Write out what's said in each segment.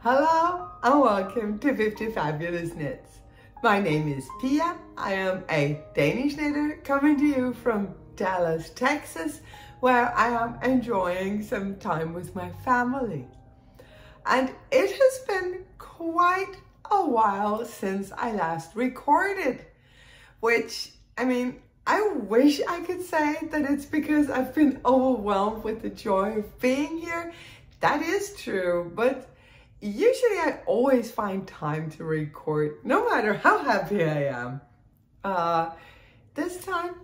Hello and welcome to 50 Fabulous Knits. My name is Pia. I am a Danish knitter coming to you from Dallas, Texas, where I am enjoying some time with my family. And it has been quite a while since I last recorded, which, I wish I could say that it's because I've been overwhelmed with the joy of being here. That is true, but usually I always find time to record, no matter how happy I am. This time,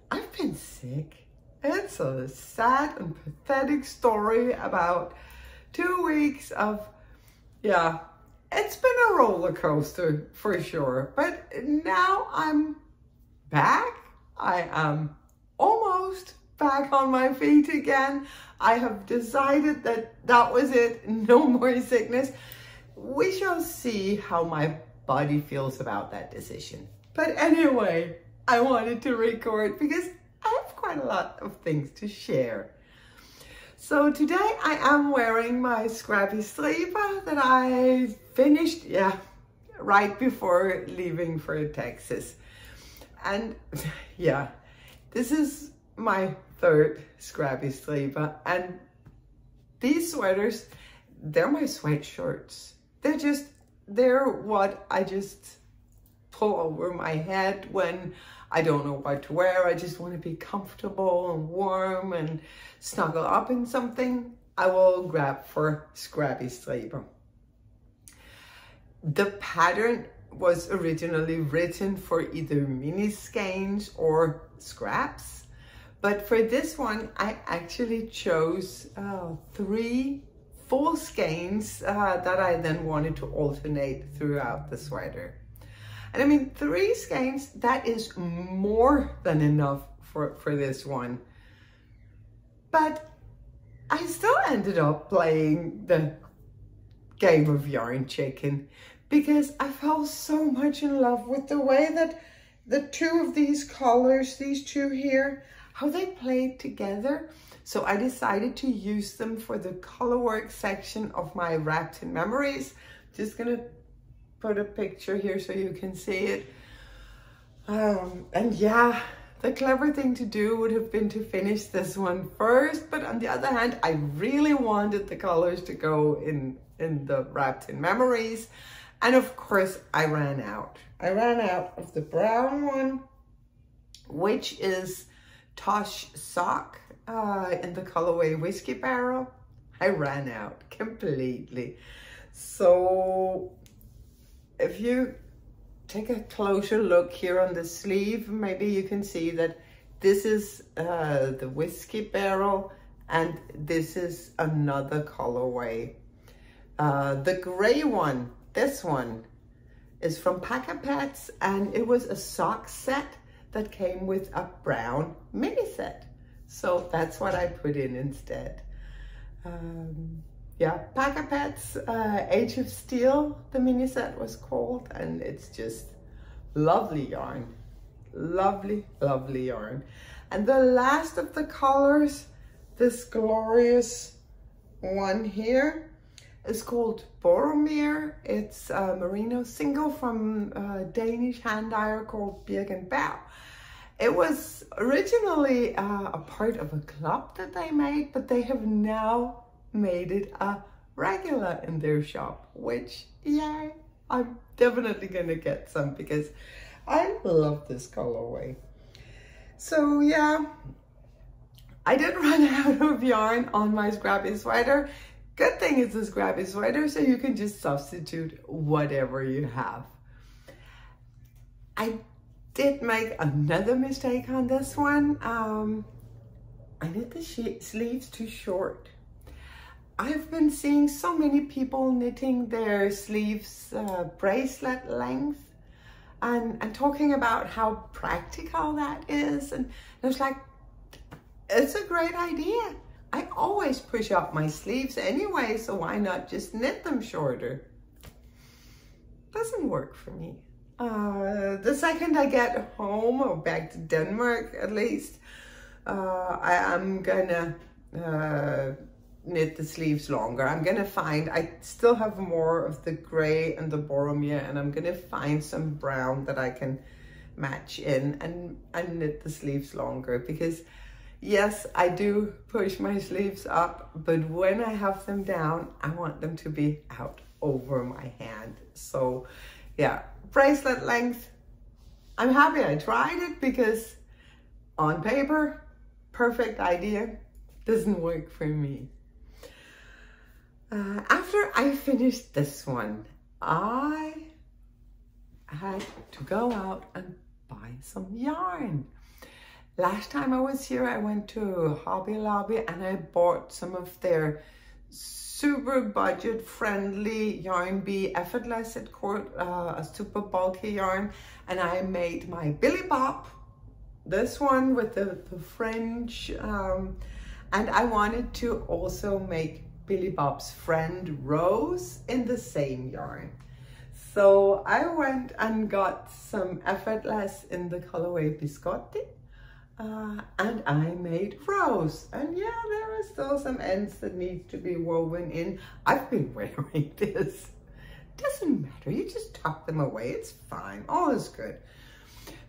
I've been sick. It's a sad and pathetic story about 2 weeks of, it's been a roller coaster for sure. But now I'm back. I am almost back on my feet again. I have decided that that was it, no more sickness. We shall see how my body feels about that decision. But anyway, I wanted to record because I have quite a lot of things to share. So today I am wearing my scrappy sleeper that I finished, right before leaving for Texas. And this is my third scrappy sleeper, and these sweaters, they're my sweatshirts. They're what I just pull over my head when I don't know what to wear. I just want to be comfortable and warm and snuggle up in something. I will grab for scrappy sleeper. The pattern was originally written for either mini skeins or scraps, but for this one I actually chose 3 full skeins that I then wanted to alternate throughout the sweater. And 3 skeins, that is more than enough for this one. But I still ended up playing the game of yarn chicken because I fell so much in love with the way that the 2 of these colors, these 2 here, how they played together. So I decided to use them for the color work section of my Wrapped in Memories. Just gonna put a picture here so you can see it. The clever thing to do would have been to finish this one first, but on the other hand, I really wanted the colors to go in the Wrapped in Memories. And of course, I ran out. I ran out of the brown one, which is Tosh Sock in the colorway Whiskey Barrel. I ran out completely. So if you take a closer look here on the sleeve, maybe you can see that this is the Whiskey Barrel and this is another colorway. The gray one, this one, is from Pack-A-Pets, and it was a sock set that came with a brown mini set. So that's what I put in instead. Pack-A-Pets Age of Steel, the mini set was called, and it's just lovely yarn. Lovely, lovely yarn. And the last of the colors, this glorious one here, is called Boromir. It's a merino single from a Danish hand dyer called Birkenbau. It was originally a part of a club that they made, but they have now made it a regular in their shop, which, I'm definitely gonna get some because I love this colorway. So I did run out of yarn on my scrappy sweater. Good thing it's a scrappy sweater, so you can just substitute whatever you have. I did make another mistake on this one. I knit the sleeves too short. I've been seeing so many people knitting their sleeves bracelet length and talking about how practical that is. And I was like, it's a great idea. I always push up my sleeves anyway, so why not just knit them shorter? Doesn't work for me. The second I get home, or back to Denmark at least, I am gonna knit the sleeves longer. I'm gonna find, I still have more of the gray and the Boromir, and I'm gonna find some brown that I can match in and knit the sleeves longer, because yes, I do push my sleeves up, but when I have them down, I want them to be out over my hand. So yeah, bracelet length, I'm happy I tried it, because on paper, perfect idea, doesn't work for me. After I finished this one, I had to go out and buy some yarn. Last time I was here, I went to Hobby Lobby and I bought some of their super budget friendly Yarn Bee Effortless. It called a super bulky yarn, and I made my Billy Bob, this one with the fringe, and I wanted to also make Billy Bob's friend Rose in the same yarn. So I went and got some Effortless in the colorway Biscotti, and I made Rose. And yeah, there are still some ends that need to be woven in. I've been wearing this. Doesn't matter, you just tuck them away, it's fine, all is good.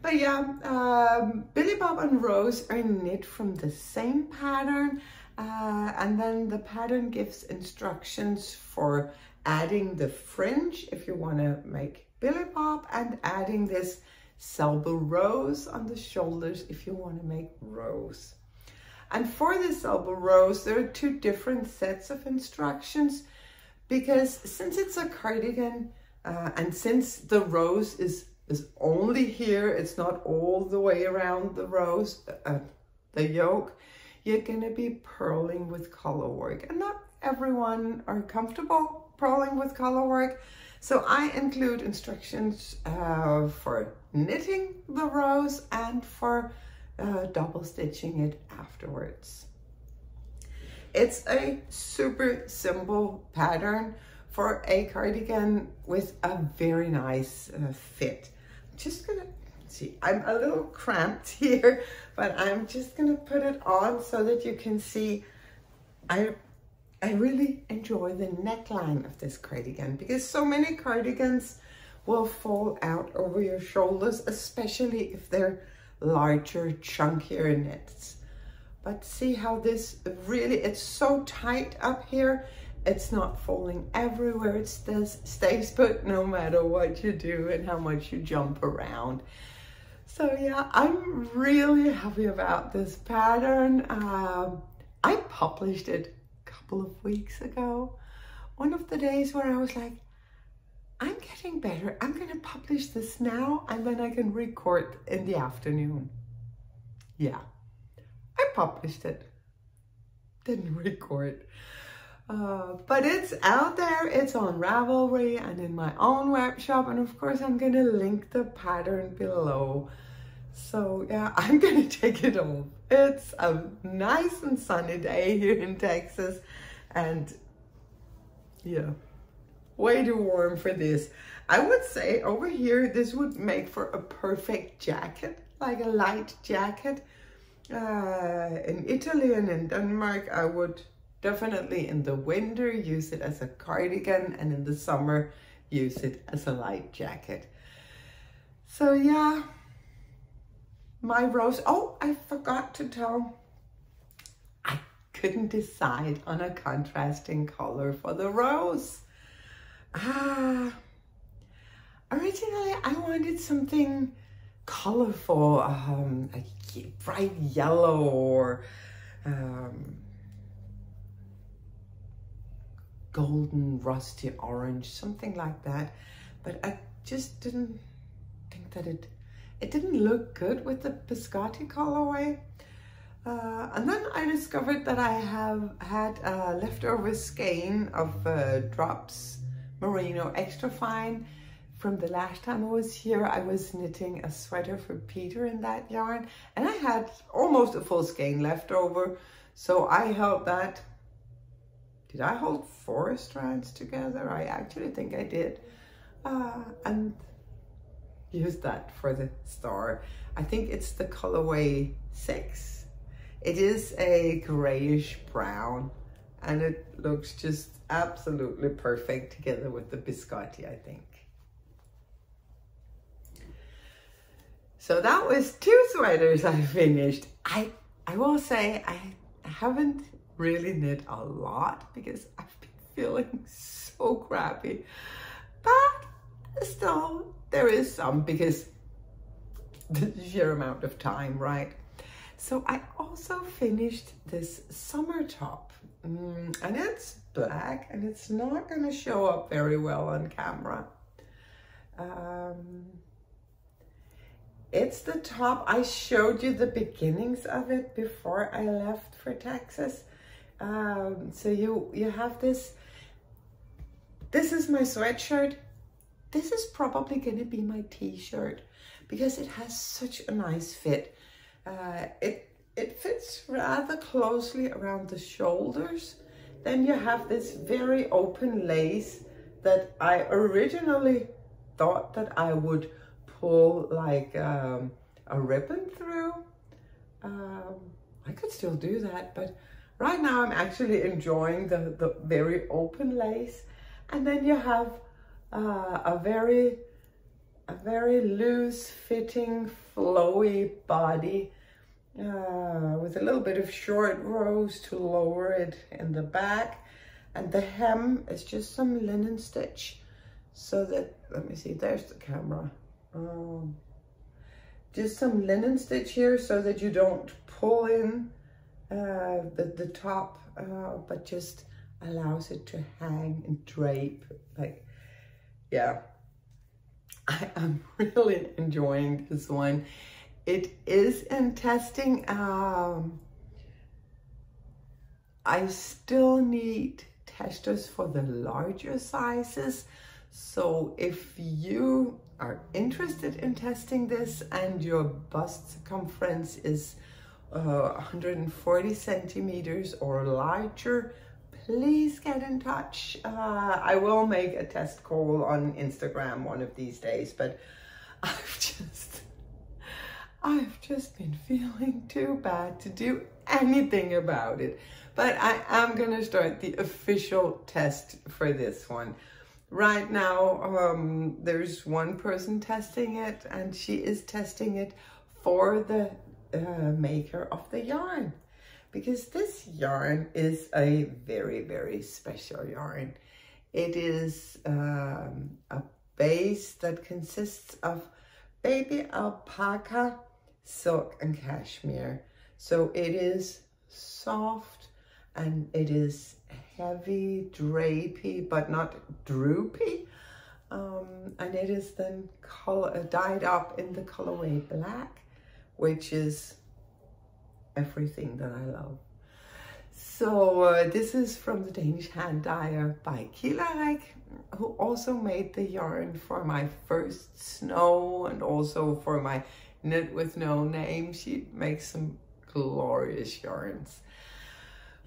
But yeah, Billy Bob and Rose are knit from the same pattern, and then the pattern gives instructions for adding the fringe if you want to make Billy Bob, and adding this Selby Rose on the shoulders if you want to make Rose. And for the Selby Rose, there are two different sets of instructions, because since it's a cardigan, and since the rose is only here, it's not all the way around the rose, the yoke, you're gonna be purling with color work, and not everyone are comfortable purling with color work. So I include instructions for knitting the rose and for double stitching it afterwards. It's a super simple pattern for a cardigan with a very nice fit. Just gonna see, I'm a little cramped here, but I'm just gonna put it on so that you can see. I really enjoy the neckline of this cardigan, because so many cardigans will fall out over your shoulders, especially if they're larger, chunkier knits. But see how this really, it's so tight up here. It's not falling everywhere. It stays put no matter what you do and how much you jump around. So yeah, I'm really happy about this pattern. I published it a couple of weeks ago. One of the days where I was like, I'm getting better. I'm gonna publish this now, and then I can record in the afternoon. Yeah, I published it. Didn't record. But it's out there, it's on Ravelry and in my own web shop, and of course I'm gonna link the pattern below. So yeah, I'm gonna take it off. It's a nice and sunny day here in Texas, and yeah, way too warm for this. I would say over here this would make for a perfect jacket, like a light jacket. In Italy and in Denmark, I would definitely in the winter use it as a cardigan, and in the summer use it as a light jacket. So yeah, my rose. Oh, I forgot to tell, I couldn't decide on a contrasting color for the rose. Originally I wanted something colorful, like bright yellow or golden rusty orange, something like that, but I just didn't think that it didn't look good with the biscotti colorway. And then I discovered that I have had a leftover skein of Drops Merino extra fine from the last time I was here. I was knitting a sweater for Peter in that yarn, and I had almost a full skein left over, so I held that. Did I hold 4 strands together? I actually think I did. And used that for the star. I think it's the colorway 6. It is a grayish brown, and it looks just absolutely perfect together with the biscotti, I think. So that was 2 sweaters I finished. I will say I haven't really knit a lot because I've been feeling so crappy, but still there is some because the sheer amount of time, right? So I also finished this summer top, and it's black and it's not going to show up very well on camera. It's the top. I showed you the beginnings of it before I left for Texas. So you have this is my sweatshirt. This is probably going to be my t-shirt because it has such a nice fit. It fits rather closely around the shoulders. Then you have this very open lace that I originally thought that I would pull like a ribbon through. I could still do that, but right now I'm actually enjoying the very open lace. And then you have a very loose fitting flowy body with a little bit of short rows to lower it in the back, and the hem is just some linen stitch so that, let me see, there's the camera. Just some linen stitch here so that you don't pull in the top, but just allows it to hang and drape. Like, yeah, I am really enjoying this one. It is in testing. I still need testers for the larger sizes. So if you are interested in testing this and your bust circumference is 140 centimeters or larger, please get in touch. I will make a test call on Instagram one of these days, but I've just been feeling too bad to do anything about it. But I am gonna start the official test for this one. Right now, there's one person testing it, and she is testing it for the maker of the yarn, because this yarn is a very, very special yarn. It is a base that consists of baby alpaca, silk, and cashmere. So it is soft and it is heavy, drapey, but not droopy. And it is then dyed up in the colorway black, which is everything that I love. So this is from the Danish hand dyer by Jilly, who also made the yarn for my first snow and also for my knit with no name. She makes some glorious yarns.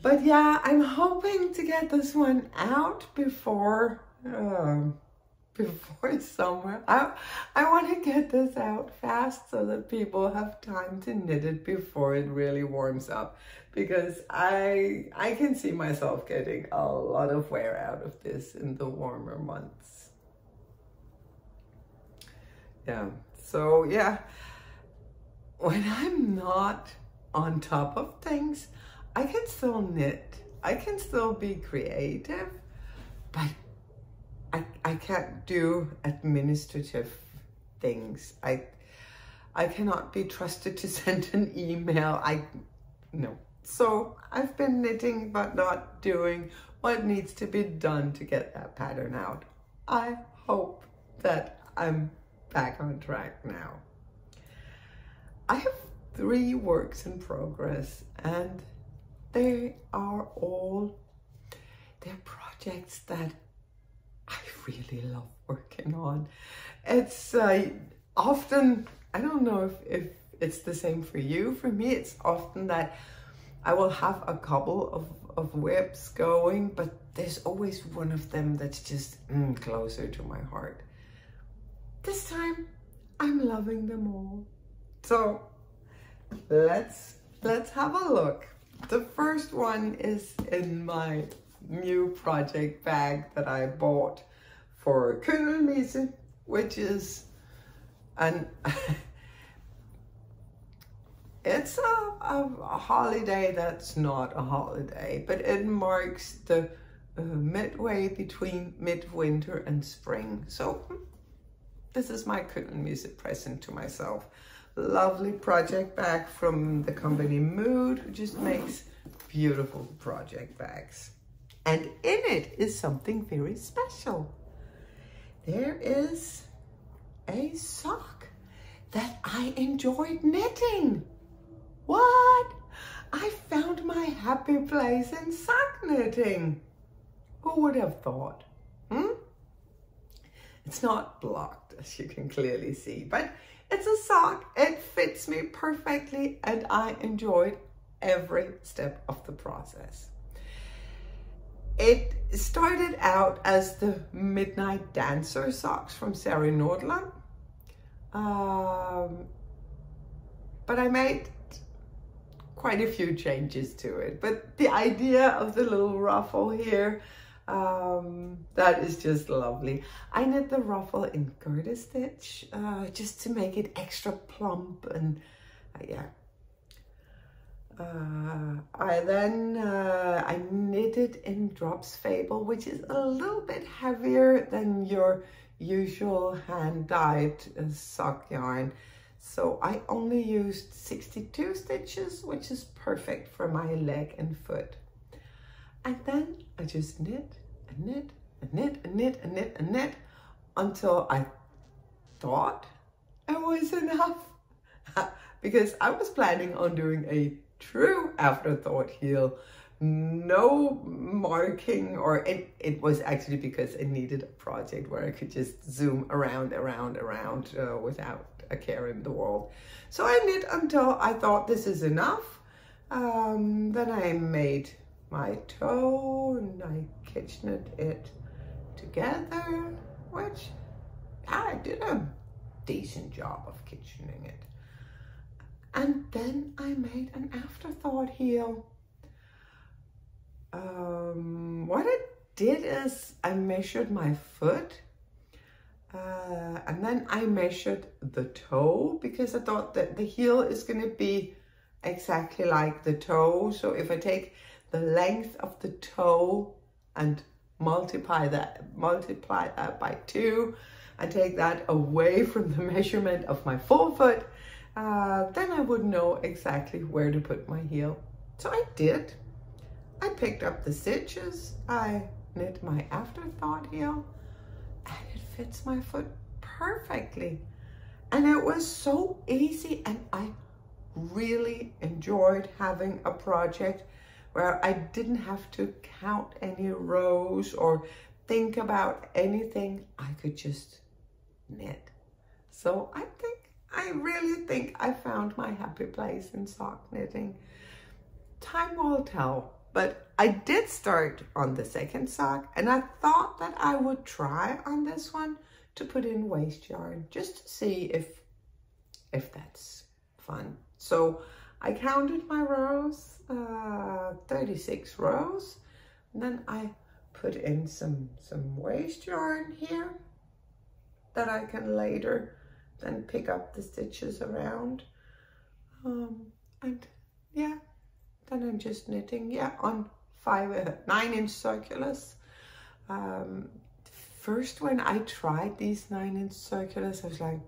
But yeah, I'm hoping to get this one out before summer. I want to get this out fast so that people have time to knit it before it really warms up, because I can see myself getting a lot of wear out of this in the warmer months. Yeah, so yeah, when I'm not on top of things, I can still knit, I can still be creative, but I can't do administrative things. I cannot be trusted to send an email. No. So I've been knitting but not doing what needs to be done to get that pattern out. I hope that I'm back on track now. I have 3 works in progress, and they're projects that I really love working on. It's often, I don't know if it's the same for you. For me, it's often that I will have a couple of whips going, but there's always one of them that's just closer to my heart. This time, I'm loving them all. So let's have a look The first one is in my new project bag that I bought for Knitathon, which is an it's a holiday that's not a holiday, but it marks the midway between midwinter and spring. So this is my Knitathon present to myself. Lovely project bag from the company Mood, who just makes beautiful project bags. And in it is something very special. There is a sock that I enjoyed knitting. What? I found my happy place in sock knitting. Who would have thought? It's not blocked, as you can clearly see, but it's a sock. It fits me perfectly, and I enjoyed every step of the process. It started out as the Midnight Dancer socks from Sari Nordland, but I made quite a few changes to it. But the idea of the little ruffle here, that is just lovely. I knit the ruffle in garter stitch just to make it extra plump, and yeah. I knitted in Drops Fable, which is a little bit heavier than your usual hand-dyed sock yarn. So I only used 62 stitches, which is perfect for my leg and foot. And then I just knit and knit and knit and knit and knit and knit until I thought it was enough. Because I was planning on doing a true afterthought heel, no marking, or it was actually because I needed a project where I could just zoom around without a care in the world. So I knit until I thought this is enough. Then I made my toe and I kitchened it together, which I did a decent job of kitchening it. And then I made an afterthought heel. What I did is I measured my foot, and then I measured the toe, because I thought that the heel is going to be exactly like the toe. So if I take the length of the toe and multiply that by 2 and take that away from the measurement of my full foot, then I would know exactly where to put my heel. So I did. I picked up the stitches, I knit my afterthought heel, and it fits my foot perfectly. And it was so easy, and I really enjoyed having a project where I didn't have to count any rows or think about anything. I could just knit. So I really think I found my happy place in sock knitting. Time will tell, but I did start on the second sock, and I thought that I would try on this one to put in waste yarn just to see if that's fun. So I counted my rows, 36 rows, and then I put in some waste yarn here that I can later then pick up the stitches around, and yeah, then I'm just knitting on 9-inch circulars. First, when I tried these 9-inch circulars, I was like,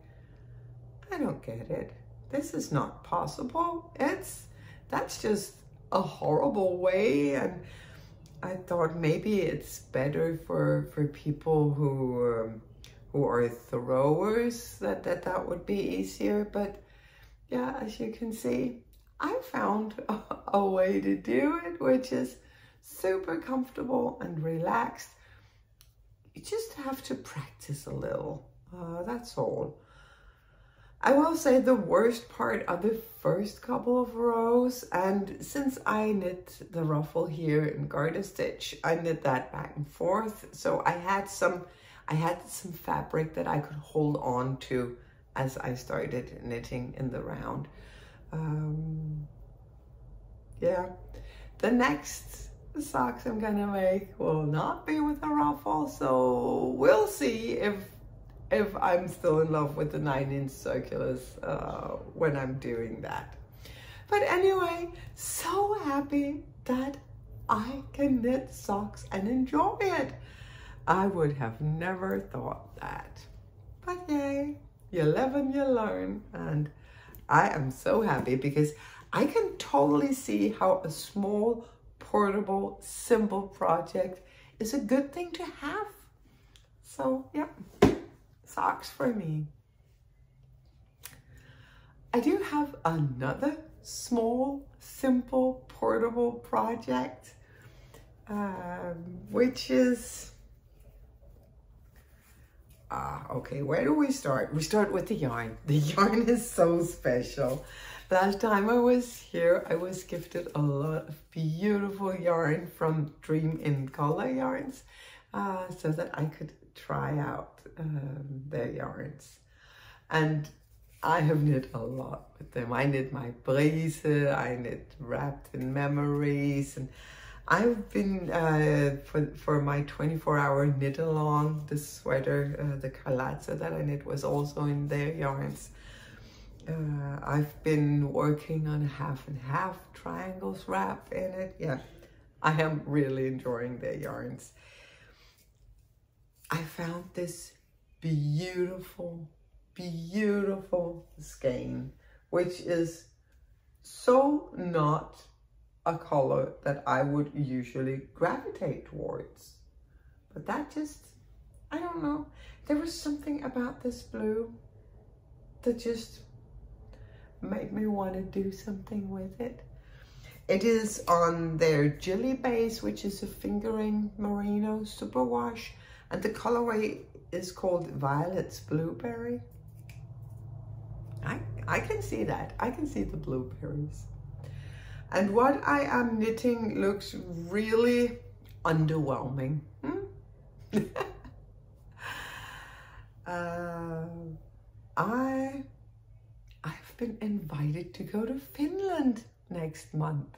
I don't get it. This is not possible. That's just a horrible way. And I thought maybe it's better for people who are throwers, that would be easier. But yeah, as you can see, I found a way to do it, which is super comfortable and relaxed. You just have to practice a little, that's all. I will say the worst part are the first couple of rows, and since I knit the ruffle here in garter stitch, I knit that back and forth, so I had some fabric that I could hold on to as I started knitting in the round. yeah, the next socks I'm gonna make will not be with a ruffle, so we'll see if I'm still in love with the 9-inch circulars when I'm doing that. But anyway, so happy that I can knit socks and enjoy it. I would have never thought that. But yay, you live and you learn. And I am so happy because I can totally see how a small, portable, simple project is a good thing to have. So yeah, socks for me. I do have another small, simple, portable project, which is, okay, where do we start? We start with the yarn. The yarn is so special. Last time I was here, I was gifted a lot of beautiful yarn from Dream in Color Yarns, so that I could try out their yarns. And I have knit a lot with them. I knit my Brise, I knit Wrapped in Memories, and I've been, for my 24-hour knit-along, the sweater, the Carlazza that I knit was also in their yarns. I've been working on a half and half triangles wrap in it. Yeah, I am really enjoying their yarns. I found this beautiful, beautiful skein, which is so not a color that I would usually gravitate towards. But that just, I don't know, there was something about this blue that just made me want to do something with it. It is on their Jilly base, which is a fingering merino superwash, and the colorway is called Violet's Blueberry. I can see that. I can see the blueberries. And what I am knitting looks really underwhelming. I've been invited to go to Finland next month.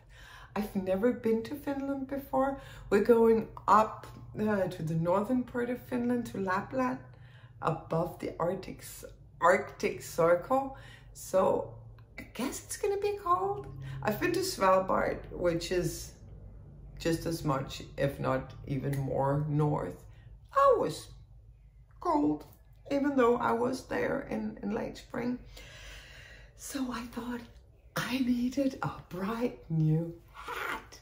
I've never been to Finland before. We're going up to the northern part of Finland, to Lapland, above the Arctic Circle. So I guess it's gonna be cold. I've been to Svalbard, which is just as much, if not even more north. I was cold, even though I was there in late spring. So I thought I needed a bright new hat.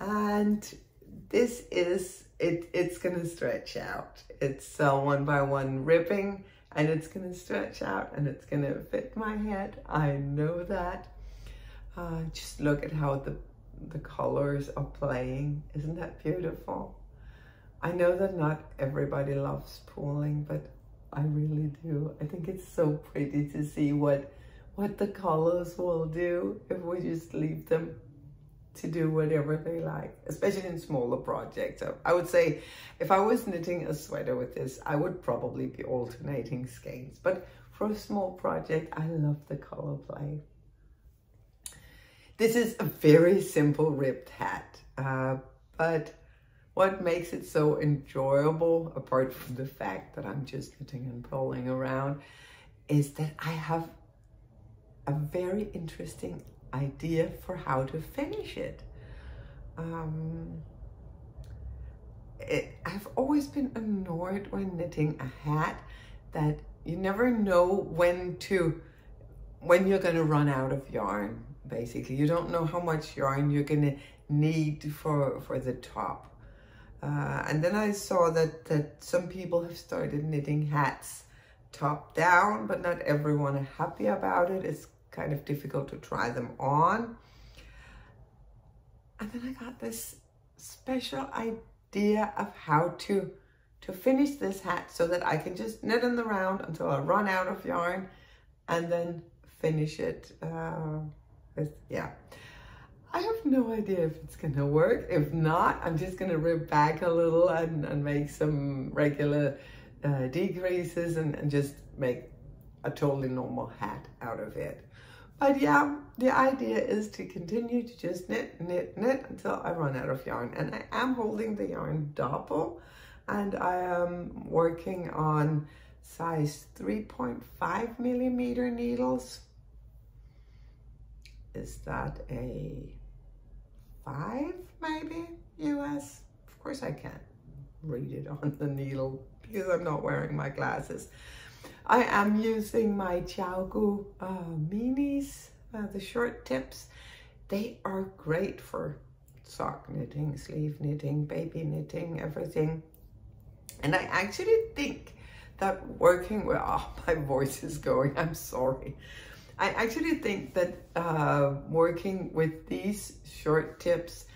And this is, it's gonna stretch out. It's 1x1 ribbing, and it's gonna stretch out and it's gonna fit my head. I know that. Just look at how the colors are playing. Isn't that beautiful? I know that not everybody loves pooling, but I really do. I think it's so pretty to see what the colors will do if we just leave them to do whatever they like, especially in smaller projects. So I would say if I was knitting a sweater with this, I would probably be alternating skeins. But for a small project, I love the color play. This is a very simple ribbed hat, but what makes it so enjoyable, apart from the fact that I'm just knitting and pulling around, is that I have a very interesting idea for how to finish it. I've always been annoyed when knitting a hat that you never know when you're gonna run out of yarn. Basically, you don't know how much yarn you're gonna need for the top. And then I saw that some people have started knitting hats top down, but not everyone is happy about it. It's kind of difficult to try them on. And then I got this special idea of how to finish this hat so that I can just knit in the round until I run out of yarn and then finish it yeah. I have no idea if it's gonna work. If not, I'm just gonna rib back a little and make some regular decreases and just make a totally normal hat out of it. But yeah, the idea is to continue to just knit, knit, knit until I run out of yarn. And I am holding the yarn double, and I am working on size 3.5 millimeter needles. Is that a 5 maybe US? Of course I can't read it on the needle because I'm not wearing my glasses. I am using my Xiaogu minis, the short tips. They are great for sock knitting, sleeve knitting, baby knitting, everything. And I actually think that working with, oh, my voice is going, I'm sorry. I actually think that working with these short tips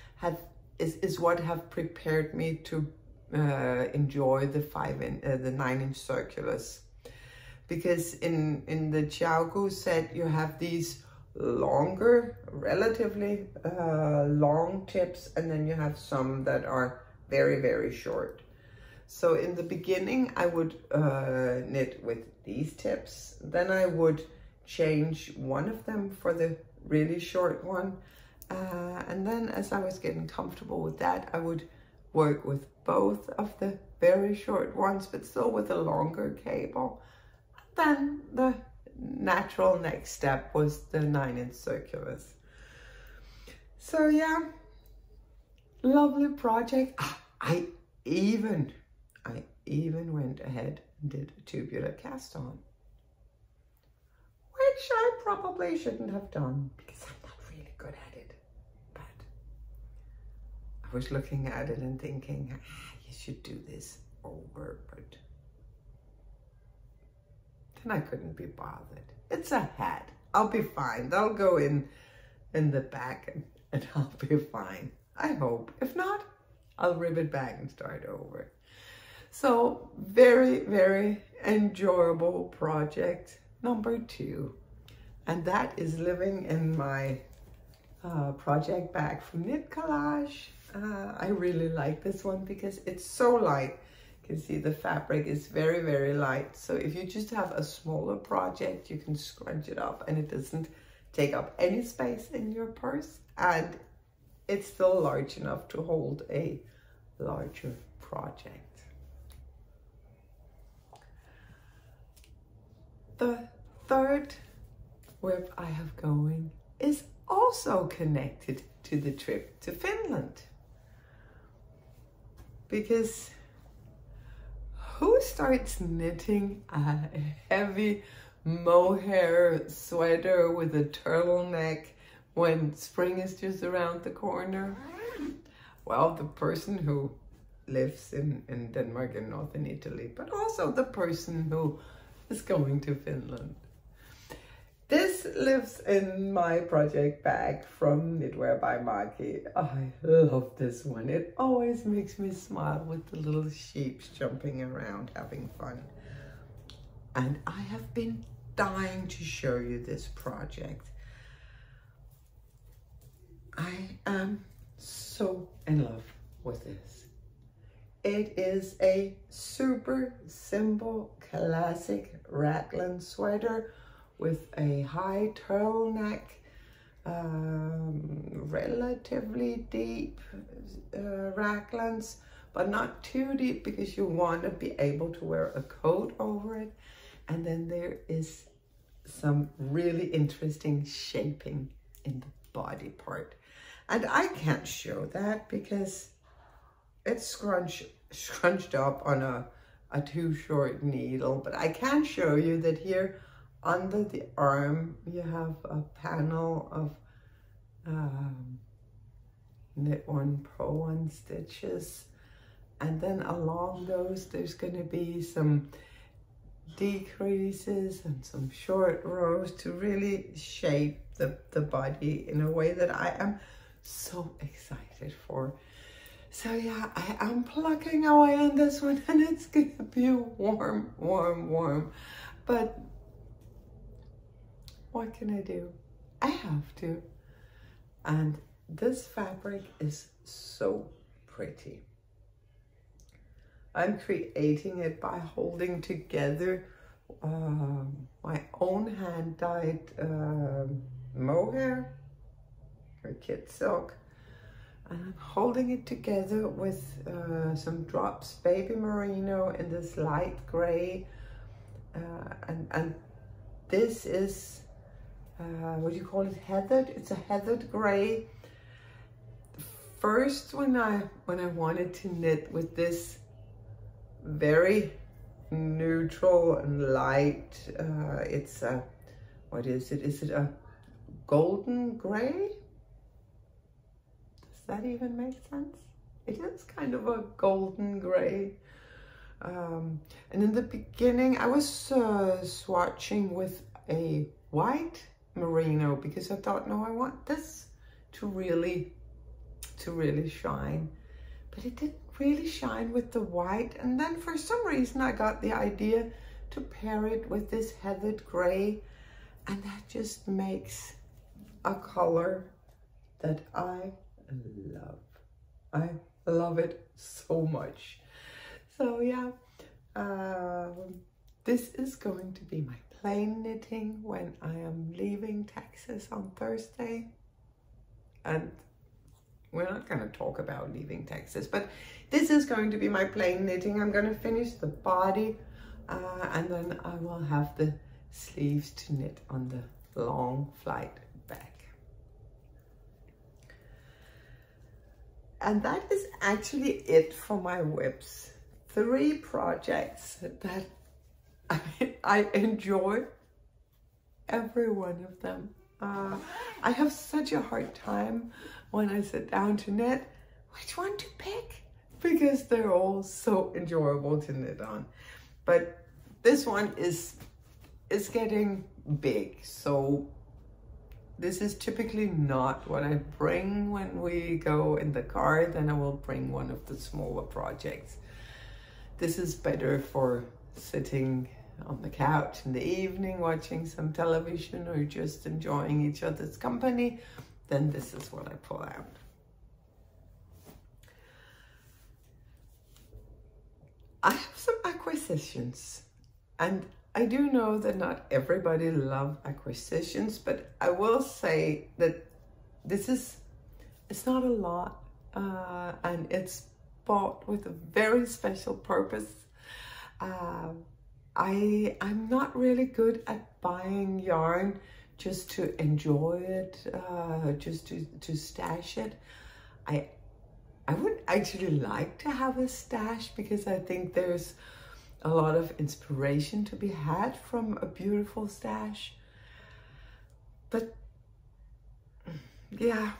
is what have prepared me to enjoy the 9-inch circulars. Because in the Xiaogu set, you have these longer, relatively long tips, and then you have some that are very, very short. So in the beginning, I would knit with these tips. Then I would change one of them for the really short one. And then as I was getting comfortable with that, I would work with both of the very short ones, but still with a longer cable. Then the natural next step was the 9-inch circulars. So yeah, lovely project. I even went ahead and did a tubular cast on, which I probably shouldn't have done because I'm not really good at it. But I was looking at it and thinking, you should do this over, but I couldn't be bothered. It's a hat. I'll be fine. They'll go in the back and I'll be fine. I hope. If not, I'll rip it back and start over. So very, very enjoyable project number 2. And that is living in my project bag from Knit Collage. I really like this one because it's so light. You can see the fabric is very, very light. So if you just have a smaller project, you can scrunch it up and it doesn't take up any space in your purse. And it's still large enough to hold a larger project. The third whip I have going is also connected to the trip to Finland. Because who starts knitting a heavy mohair sweater with a turtleneck when spring is just around the corner? Well, the person who lives in Denmark and northern Italy, but also the person who is going to Finland. This lives in my project bag from Knitwear by Maki. I love this one. It always makes me smile with the little sheeps jumping around having fun. And I have been dying to show you this project. I am so in love with this. It is a super simple classic raglan sweater with a high turtleneck, relatively deep raglans, but not too deep because you want to be able to wear a coat over it. And then there is some really interesting shaping in the body part. And I can't show that because it's scrunched up on a too short needle, but I can show you that here under the arm, you have a panel of knit 1 purl 1 stitches. And then along those, there's going to be some decreases and some short rows to really shape the body in a way that I am so excited for. So yeah, I am plucking away on this one and it's going to be warm, warm, warm. But what can I do? I have to. And this fabric is so pretty. I'm creating it by holding together my own hand-dyed mohair or kid silk. And I'm holding it together with some drops Baby Merino in this light gray. And this is, what do you call it, heathered? It's a heathered gray. First, when I wanted to knit with this very neutral and light, it's a, what is it? Is it a golden gray? Does that even make sense? It is kind of a golden gray. And in the beginning, I was swatching with a white merino because I thought, no, I want this to really shine. But it didn't really shine with the white. And then for some reason, I got the idea to pair it with this heathered gray. And that just makes a color that I love. I love it so much. So yeah, this is going to be my plain knitting when I am leaving Texas on Thursday. And we're not going to talk about leaving Texas, but this is going to be my plain knitting. I'm going to finish the body and then I will have the sleeves to knit on the long flight back. And that is actually it for my WIPs. 3 projects that I enjoy every one of them. I have such a hard time when I sit down to knit which one to pick because they're all so enjoyable to knit on. But this one is getting big, so this is typically not what I bring when we go in the car. Then I will bring one of the smaller projects. This is better for sitting on the couch in the evening, watching some television or just enjoying each other's company. Then this is what I pull out. I have some acquisitions, and I do know that not everybody loves acquisitions, but I will say that it's not a lot, and it's bought with a very special purpose. I'm not really good at buying yarn just to enjoy it, just to stash it. I would actually like to have a stash because I think there's a lot of inspiration to be had from a beautiful stash. But yeah,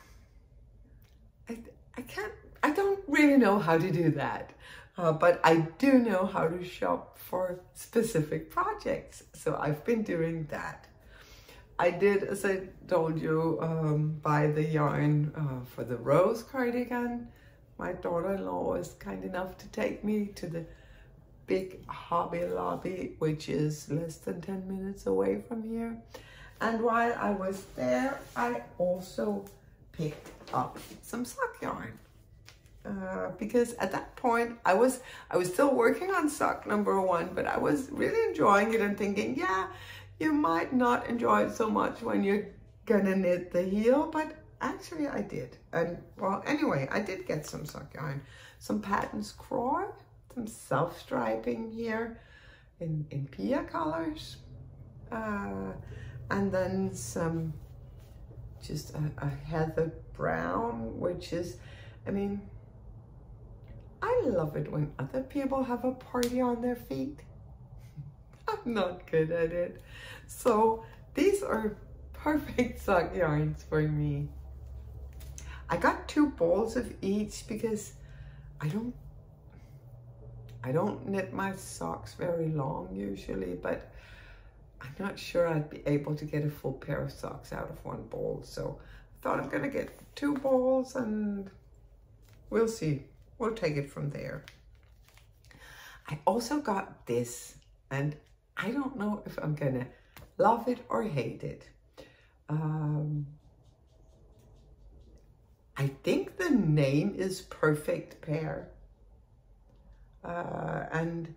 I don't really know how to do that. But I do know how to shop for specific projects. So I've been doing that. I did, as I told you, buy the yarn for the rose cardigan. My daughter-in-law was kind enough to take me to the big Hobby Lobby, which is less than 10 minutes away from here. And while I was there, I also picked up some sock yarn. Because at that point I was still working on sock number 1, but I was really enjoying it and thinking, yeah, you might not enjoy it so much when you're gonna knit the heel, but actually I did. And well, anyway, I did get some sock yarn, some pattern scroll, some self-striping here in Pia colors, and then some just a heather brown, which is, I mean, I love it when other people have a party on their feet. I'm not good at it. So these are perfect sock yarns for me. I got 2 balls of each because I don't knit my socks very long usually, but I'm not sure I'd be able to get a full pair of socks out of 1 ball. So I thought I'm gonna get 2 balls and we'll see. We'll take it from there. I also got this, and I don't know if I'm gonna love it or hate it. I think the name is Perfect Pair. And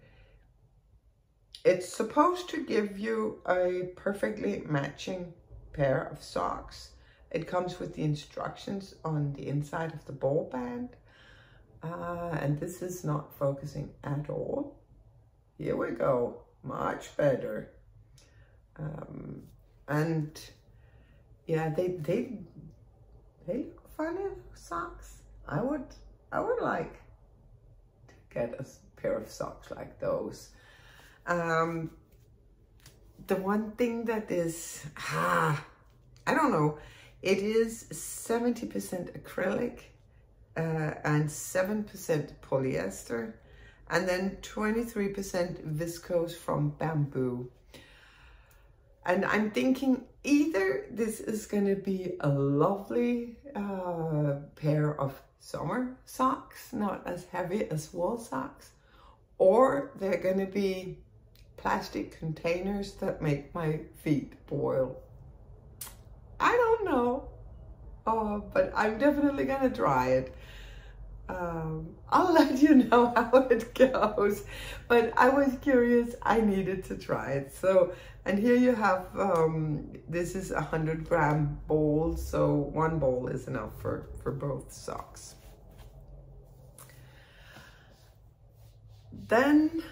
it's supposed to give you a perfectly matching pair of socks. It comes with the instructions on the inside of the ball band. And this is not focusing at all. Here we go, much better. And yeah, they look funny socks. I would like to get a pair of socks like those. The one thing that is, I don't know, it is 70% acrylic and 7% polyester, and then 23% viscose from bamboo. And I'm thinking either this is gonna be a lovely pair of summer socks, not as heavy as wool socks, or they're gonna be plastic containers that make my feet boil. I don't know, but I'm definitely gonna try it. I'll let you know how it goes, but I was curious, I needed to try it. So, and here you have, this is 100-gram bowl, so one bowl is enough for both socks. Then,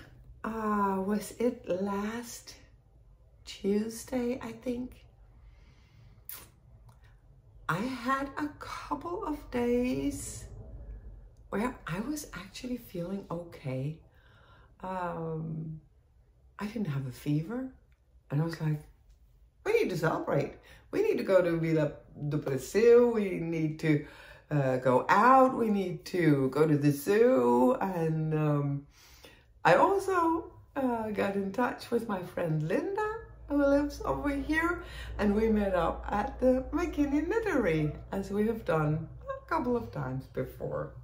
was it last Tuesday, I think? I had a couple of days where I was actually feeling okay. I didn't have a fever, and I was like, we need to celebrate. We need to go to Vila do Brasil. We need to go out. We need to go to the zoo. And I also got in touch with my friend Linda, who lives over here, and we met up at the McKinney Knittery, as we have done a couple of times before.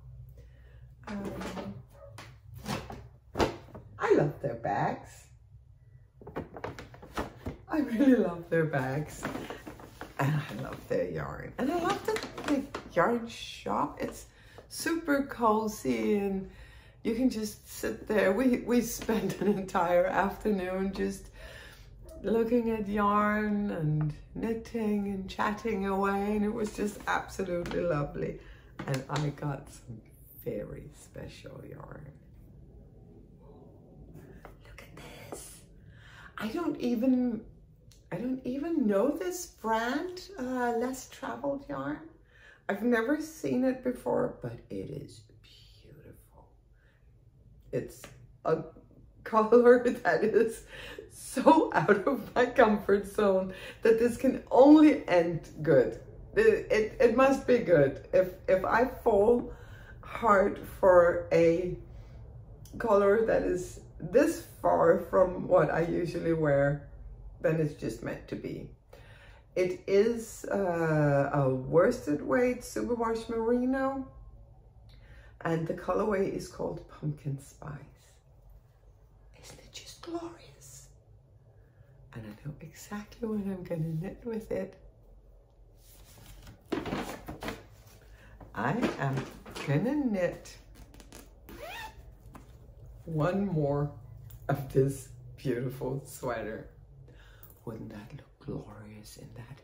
I love their bags. I really love their bags, and I love their yarn, and I love the yarn shop. It's super cozy, and you can just sit there. We spent an entire afternoon just looking at yarn and knitting and chatting away, and it was just absolutely lovely. And I got some very special yarn. Look at this. I don't even know this brand, Less Traveled Yarn. I've never seen it before, but it is beautiful. It's a color that is so out of my comfort zone that this can only end good. It must be good. If I fall hard for a color that is this far from what I usually wear, then it's just meant to be. It is a worsted weight superwash merino, and the colorway is called Pumpkin Spice. Isn't it just glorious? And I know exactly what I'm gonna knit with it. I am gonna knit one more of this beautiful sweater. Wouldn't that look glorious in that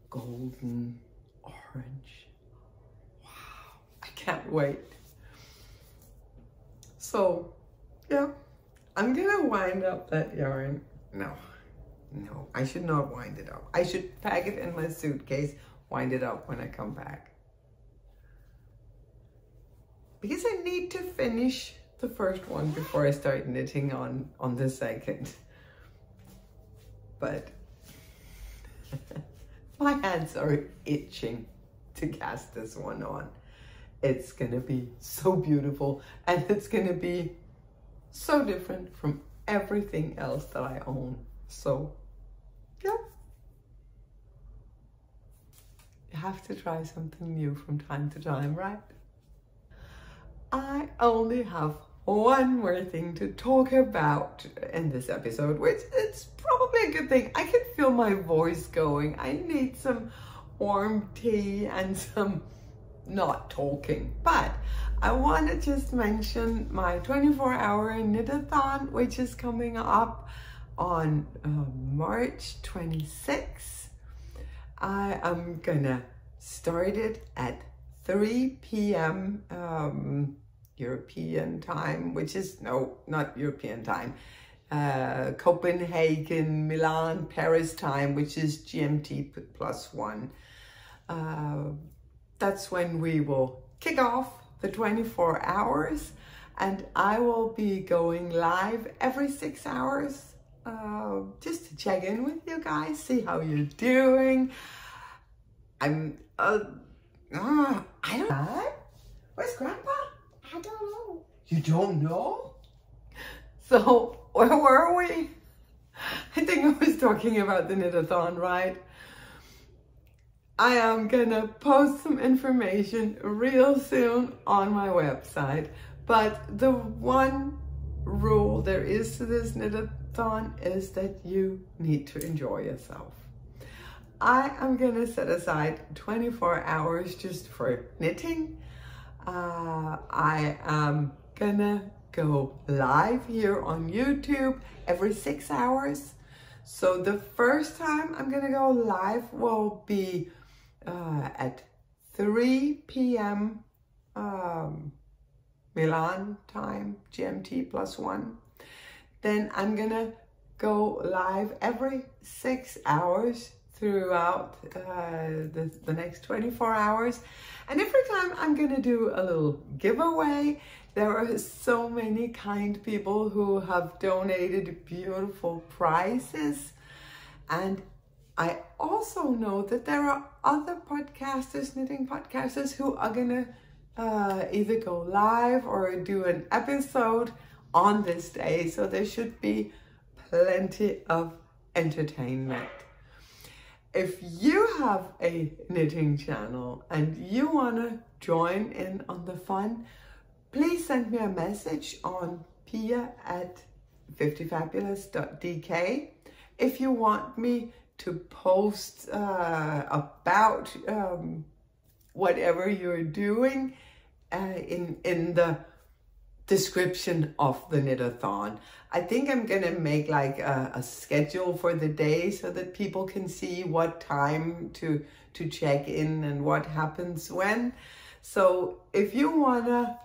golden orange? Wow, I can't wait. So, yeah, I'm gonna wind up that yarn. No, I should not wind it up. I should pack it in my suitcase, wind it up when I come back. Because I need to finish the first one before I start knitting on the second. But my hands are itching to cast this one on. It's gonna be so beautiful, and it's gonna be so different from everything else that I own. So, yeah. You have to try something new from time to time, right? I only have one more thing to talk about in this episode, which it's probably a good thing. I can feel my voice going. I need some warm tea and some not talking. But I want to just mention my 24-hour Knitathon, which is coming up on March 26th. I am gonna start it at 3 p.m. European time, which is, no, not European time, Copenhagen, Milan, Paris time, which is GMT +1. That's when we will kick off the 24 hours, and I will be going live every 6 hours just to check in with you guys, see how you're doing. I don't know. Where's Grandpa? I don't know. You don't know? So, where were we? I think I was talking about the Knitathon, right? I am gonna post some information real soon on my website, but the one rule there is to this Knitathon is that you need to enjoy yourself. I am gonna set aside 24 hours just for knitting. I am gonna go live here on YouTube every 6 hours. So the first time I'm gonna go live will be at 3 p.m. Milan time, GMT +1. Then I'm gonna go live every 6 hours throughout the next 24 hours. And every time I'm gonna do a little giveaway. There are so many kind people who have donated beautiful prizes. And I also know that there are other podcasters, knitting podcasters, who are gonna either go live or do an episode on this day. So there should be plenty of entertainment. If you have a knitting channel and you wanna join in on the fun, please send me a message on pia@fiftyfabulous.dk if you want me to post about whatever you're doing in the description of the Knitathon. I think I'm gonna make like a schedule for the day so that people can see what time to check in and what happens when. So if you wanna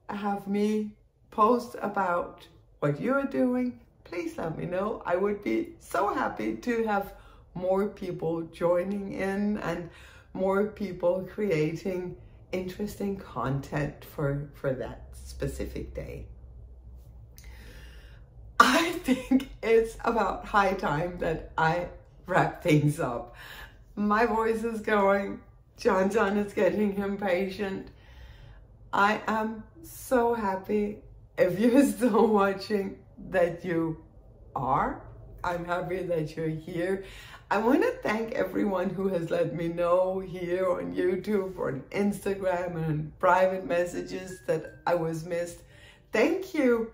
have me post about what you're doing, please let me know. I would be so happy to have more people joining in and more people creating interesting content for that specific day. I think it's about high time that I wrap things up. My voice is going, John is getting impatient. I am so happy if you're still watching that you are. I'm happy that you're here. I want to thank everyone who has let me know here on YouTube or on Instagram and in private messages that I was missed. Thank you.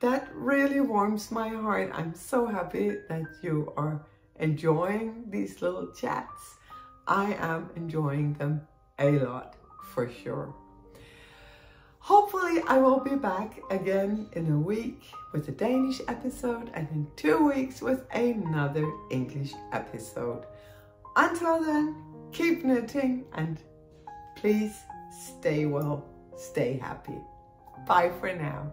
That really warms my heart. I'm so happy that you are enjoying these little chats. I am enjoying them a lot for sure. Hopefully I will be back again in a week with a Danish episode and in 2 weeks with another English episode. Until then, keep knitting and please stay well, stay happy. Bye for now.